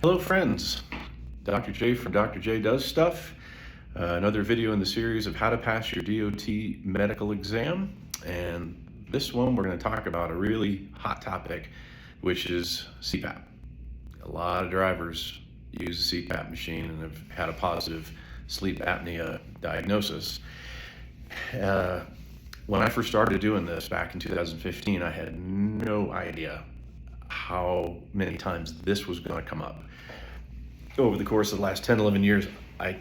Hello friends, Dr. J from Dr. J Does Stuff. Another video in the series of how to pass your DOT medical exam. And this one we're going to talk about a really hot topic, which is CPAP. A lot of drivers use the CPAP machine and have had a positive sleep apnea diagnosis. When I first started doing this back in 2015, I had no idea how many times this was going to come up. Over the course of the last 10, 11 years, I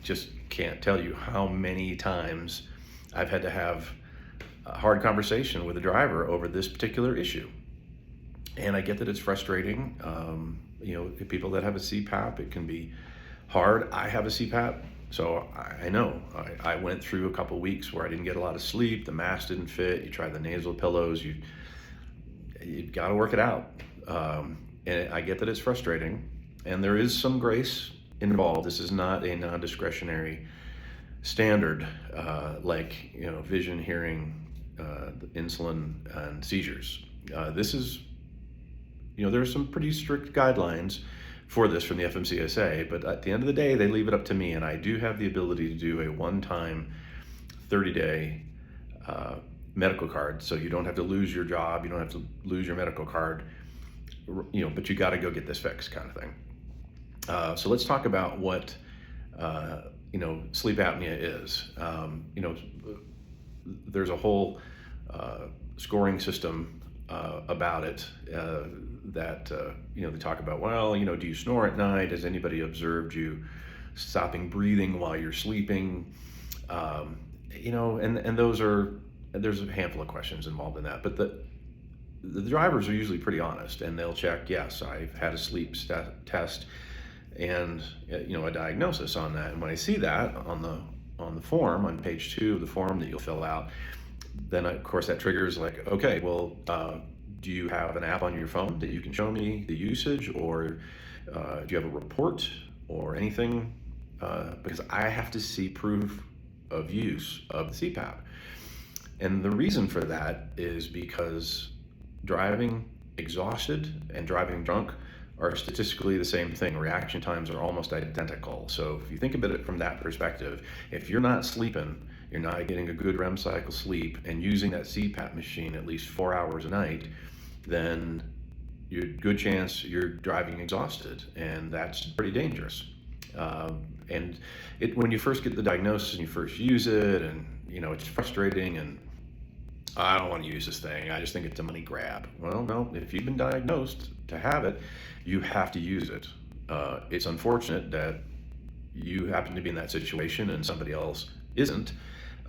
just can't tell you how many times I've had to have a hard conversation with a driver over this particular issue. And I get that it's frustrating. People that have a CPAP, it can be hard. I have a CPAP, so I know. I went through a couple weeks where I didn't get a lot of sleep. The mask didn't fit. You try the nasal pillows. You got to work it out. And I get that it's frustrating. And there is some grace involved. This is not a non-discretionary standard like vision, hearing, insulin, and seizures. This is, there's some pretty strict guidelines for this from the FMCSA, but at the end of the day, they leave it up to me, and I do have the ability to do a one-time 30-day medical card, so you don't have to lose your job, you don't have to lose your medical card, but you got to go get this fixed, kind of thing. So let's talk about what sleep apnea is. There's a whole scoring system about it that they talk about. Well, do you snore at night? Has anybody observed you stopping breathing while you're sleeping? And there's a handful of questions involved in that, but the drivers are usually pretty honest, and they'll check, yes, I've had a sleep test and a diagnosis on that. And when I see that on the form, on page 2 of the form that you'll fill out, then of course that triggers like, okay, well, do you have an app on your phone that you can show me the usage, or do you have a report or anything? Because I have to see proof of use of the CPAP. And the reason for that is because driving exhausted and driving drunk are statistically the same thing. Reaction times are almost identical. So if you think about it from that perspective, if you're not sleeping, you're not getting a good REM cycle sleep, and using that CPAP machine at least 4 hours a night, then you're good chance you're driving exhausted, and that's pretty dangerous. And when you first get the diagnosis and you first use it, and it's frustrating, and I don't want to use this thing, I just think it's a money grab. Well, no, if you've been diagnosed to have it, you have to use it. It's unfortunate that you happen to be in that situation and somebody else isn't,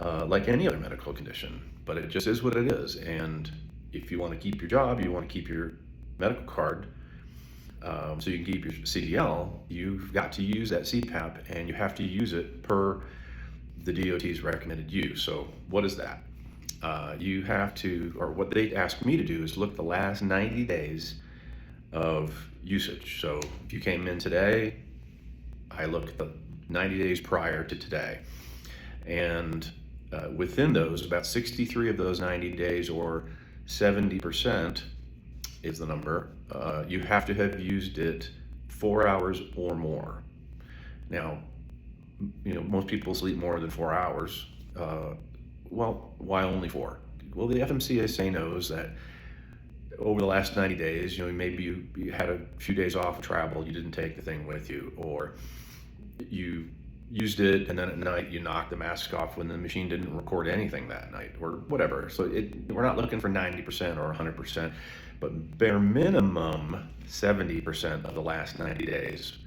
like any other medical condition, but it just is what it is. And if you want to keep your job, you want to keep your medical card, so you can keep your CDL, you've got to use that CPAP, and you have to use it per the DOT's recommended use. So what is that? You have to, or what they asked me to do is look the last 90 days of usage. So if you came in today, I look at the 90 days prior to today. And within those, about 63 of those 90 days, or 70% is the number, you have to have used it 4 hours or more. Now, most people sleep more than 4 hours. Well, why only 4? Well, the FMCSA knows that over the last 90 days, maybe you had a few days off of travel, you didn't take the thing with you, or you used it and then at night you knocked the mask off when the machine didn't record anything that night, or whatever. So we're not looking for 90% or 100%, but bare minimum 70% of the last 90 days,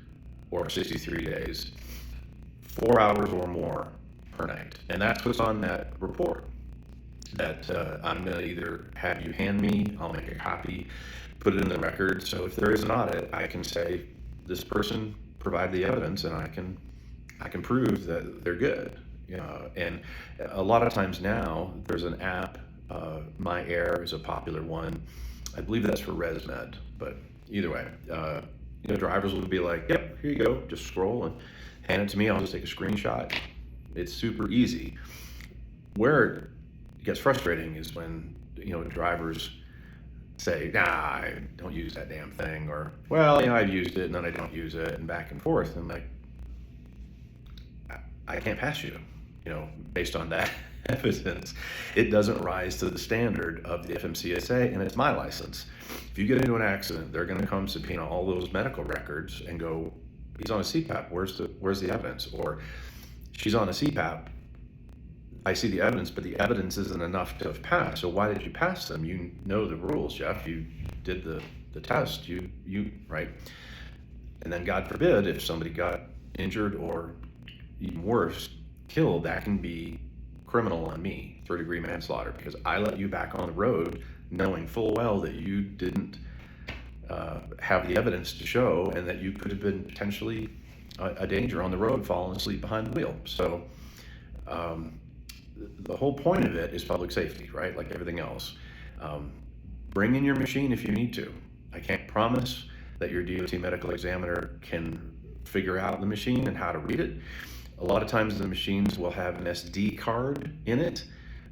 or 63 days, 4 hours or more per night. And that's what's on that report that I'm going to either have you hand me, I'll make a copy, put it in the record. So if there is an audit, I can say this person provided the evidence, and I can prove that they're good. And a lot of times now there's an app, My Air is a popular one. I believe that's for ResMed, but either way, drivers will be like, yep, here you go, just scroll and hand it to me, I'll just take a screenshot. It's super easy. Where it gets frustrating is when drivers say, nah, I don't use that damn thing, or, well, I've used it and then I don't use it, and back and forth. And like, I can't pass you, based on that evidence. It doesn't rise to the standard of the FMCSA, and it's my license. If you get into an accident, they're going to come subpoena all those medical records and go, he's on a CPAP. Where's the evidence? Or she's on a CPAP. I see the evidence, but the evidence isn't enough to have passed. So why did you pass them? You know the rules, Jeff. You did the test. You right. And then God forbid if somebody got injured or even worse, killed, that can be criminal on me, third-degree manslaughter, because I let you back on the road knowing full well that you didn't have the evidence to show, and that you could have been potentially a danger on the road, falling asleep behind the wheel. So the whole point of it is public safety, right? Like everything else. Bring in your machine if you need to. I can't promise that your DOT medical examiner can figure out the machine and how to read it. A lot of times the machines will have an SD card in it.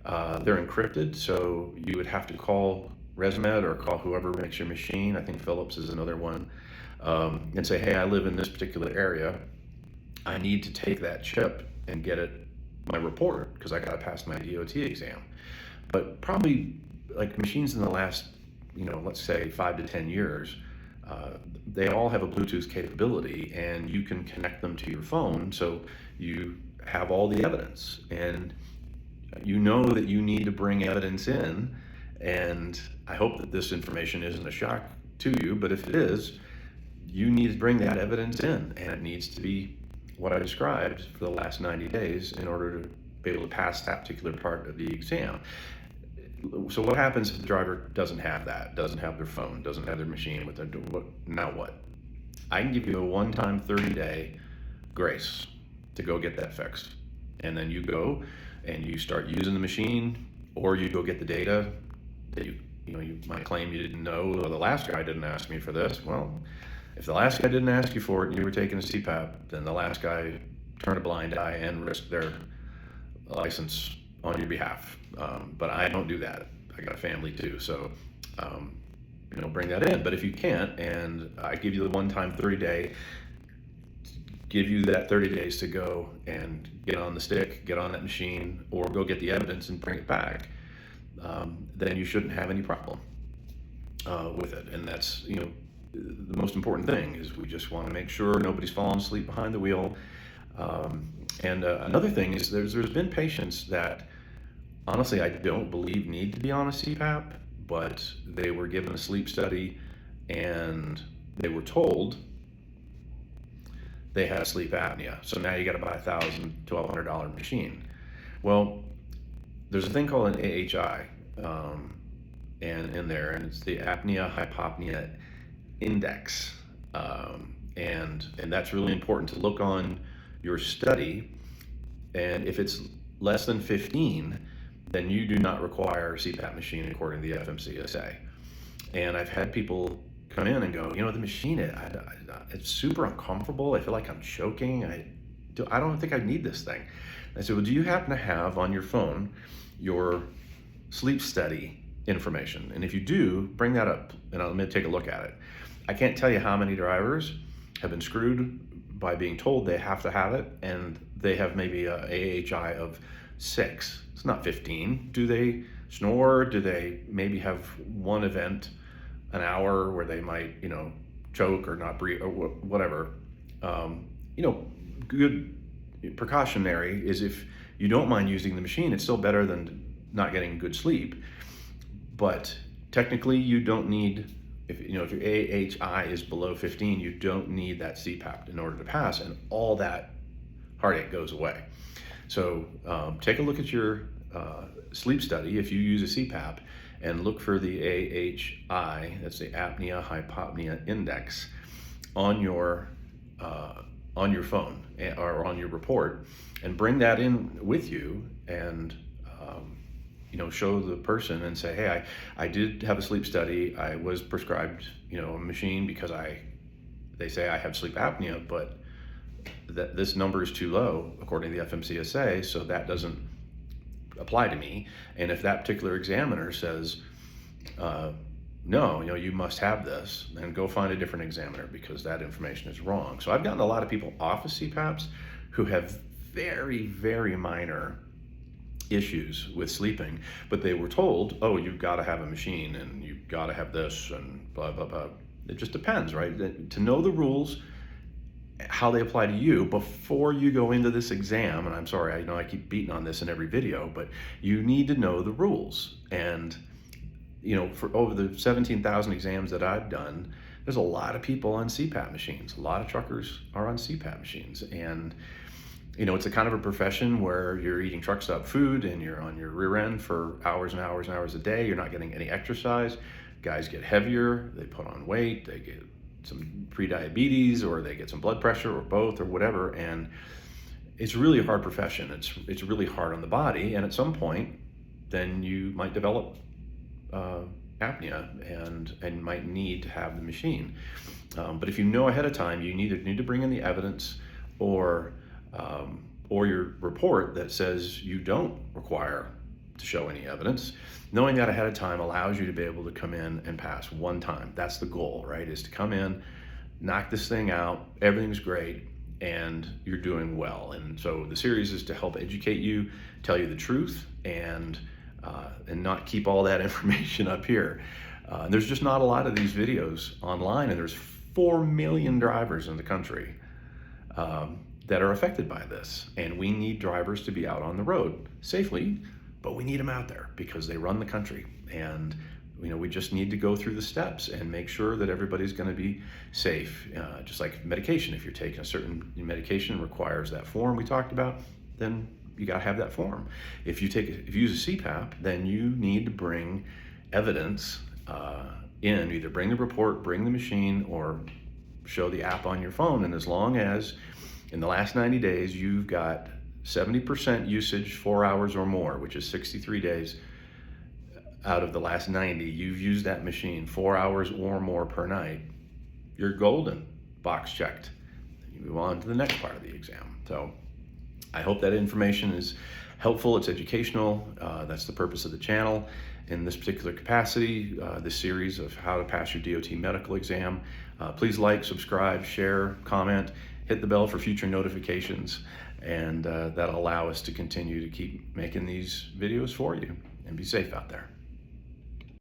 They're encrypted, so you would have to call ResMed or call whoever makes your machine. I think Philips is another one. And say, hey, I live in this particular area. I need to take that chip and get my report because I got to pass my DOT exam. But probably like machines in the last, let's say 5 to 10 years, they all have a Bluetooth capability, and you can connect them to your phone, so you have all the evidence, and you know that you need to bring evidence in. And I hope that this information isn't a shock to you, but if it is, you need to bring that evidence in, and it needs to be what I described for the last 90 days in order to be able to pass that particular part of the exam. So what happens if the driver doesn't have that, doesn't have their phone, doesn't have their machine with their, now what? I can give you a one-time 30-day grace to go get that fixed. And then you go and you start using the machine, or you go get the data that you might claim you didn't know, or the last guy didn't ask me for this. Well, if the last guy didn't ask you for it and you were taking a CPAP, then the last guy turned a blind eye and risked their license on your behalf. But I don't do that. I got a family too, so bring that in. But if you can't, and I give you the one-time 30-day, give you that 30 days to go and get on the stick, get on that machine, or go get the evidence and bring it back, then you shouldn't have any problem with it. And that's the most important thing is we just want to make sure nobody's falling asleep behind the wheel. And another thing is there's been patients that honestly I don't believe need to be on a CPAP, but they were given a sleep study and they were told they had sleep apnea. So now you got to buy a $1,000, $1,200 machine. Well, there's a thing called an AHI and in there, and it's the apnea hypopnea index. And that's really important to look on your study. And if it's less than 15, then you do not require a CPAP machine according to the FMCSA. And I've had people come in and go, the machine, it's super uncomfortable. I feel like I'm choking. I don't think I need this thing. I said, well, do you happen to have on your phone your sleep study information? And if you do, bring that up and let me take a look at it. I can't tell you how many drivers have been screwed by being told they have to have it, and they have maybe a AHI of 6. It's not 15. Do they snore? Do they maybe have one event an hour where they might, choke or not breathe or whatever? Good precautionary is if you don't mind using the machine, it's still better than not getting good sleep. But technically you don't need, if your AHI is below 15, you don't need that CPAP in order to pass, and all that heartache goes away. So take a look at your sleep study if you use a CPAP, and look for the AHI, that's the apnea hypopnea index, on your phone or on your report, and bring that in with you, and show the person and say, hey, I did have a sleep study. I was prescribed a machine because they say I have sleep apnea, but that this number is too low according to the FMCSA, so that doesn't apply to me. And if that particular examiner says no, you must have this, and go find a different examiner because that information is wrong. So I've gotten a lot of people off of CPAPs who have very, very minor issues with sleeping, but they were told, oh, you've got to have a machine and you've got to have this and blah, blah, blah. It just depends, right? To know the rules, how they apply to you before you go into this exam, and I'm sorry, I know I keep beating on this in every video, but you need to know the rules. And for over the 17,000 exams that I've done, there's a lot of people on CPAP machines. A lot of truckers are on CPAP machines. And it's a kind of a profession where you're eating truck stop food and you're on your rear end for hours and hours and hours a day. You're not getting any exercise. Guys get heavier, they put on weight, they get some pre-diabetes, or they get some blood pressure, or both, or whatever. And it's really a hard profession. It's really hard on the body. And at some point, then you might develop apnea and might need to have the machine. But if you know ahead of time, you need to bring in the evidence or your report that says you don't require to show any evidence. Knowing that ahead of time allows you to be able to come in and pass one time. That's the goal, right? Is to come in, knock this thing out, everything's great, and you're doing well. And so the series is to help educate you, tell you the truth, and not keep all that information up here. There's just not a lot of these videos online, and there's 4 million drivers in the country that are affected by this. And we need drivers to be out on the road safely, but we need them out there because they run the country. And we just need to go through the steps and make sure that everybody's going to be safe. Just like medication, if you're taking a certain medication requires that form we talked about, then you got to have that form. If you use a CPAP, then you need to bring evidence in. Either bring the report, bring the machine, or show the app on your phone. And as long as in the last 90 days you've got 70% usage 4 hours or more, which is 63 days out of the last 90, you've used that machine 4 hours or more per night, you're golden. Box checked. You move on to the next part of the exam. So I hope that information is helpful. It's educational. That's the purpose of the channel. In this particular capacity, this series of how to pass your DOT medical exam. Please like, subscribe, share, comment, hit the bell for future notifications, and that'll allow us to continue to keep making these videos for you. And be safe out there.